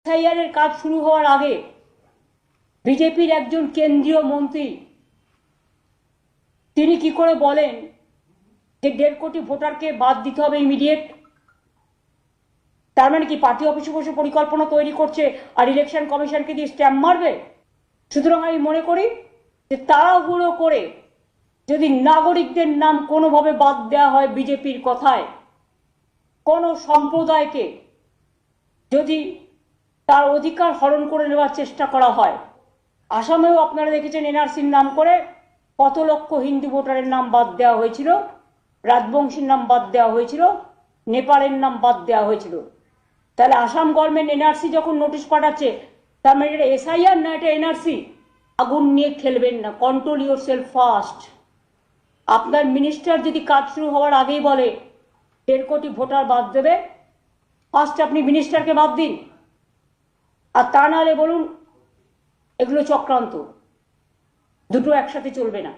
SIR এর কাজ শুরু হওয়ার আগে বিজেপির একজন কেন্দ্রীয় মন্ত্রী তিনি কি করে বলেন যে 1.5 কোটি ভোটারকে বাদ দিতে হবে ইমিডিয়েট? তার মানে কি পার্টি অফিসে বসে পরিকল্পনা তৈরি করছে আর ইলেকশন কমিশনকে দিয়ে স্ট্যাম্প মারবে? সুতরাং আমি মনে করি যে তাড়াহুড়ো করে যদি নাগরিকদের নাম কোনোভাবে বাদ দেওয়া হয় বিজেপির কথায়, কোনো সম্প্রদায়কে যদি তার অধিকার হরণ করে নেওয়ার চেষ্টা করা হয়, আসামেও আপনারা দেখেছেন এনআরসির নাম করে কত লক্ষ হিন্দু ভোটারের নাম বাদ দেওয়া হয়েছিল, রাজবংশীর নাম বাদ দেওয়া হয়েছিল, নেপালের নাম বাদ দেওয়া হয়েছিল। তাহলে আসাম গভর্নমেন্ট এনআরসি যখন নোটিশ পাঠাচ্ছে, তার মানে এটা এসআইআর না, এটা এনআরসি। আগুন নিয়ে খেলবেন না, কন্ট্রোল ইউর সেলফ ফার্স্ট। আপনার মিনিস্টার যদি কাজ শুরু হওয়ার আগেই বলে 1.5 কোটি ভোটার বাদ দেবে, ফার্স্ট আপনি মিনিস্টারকে বাদ দিন, আর তা নাহলে বলুন এগুলো চক্রান্ত। দুটো একসাথে চলবে না।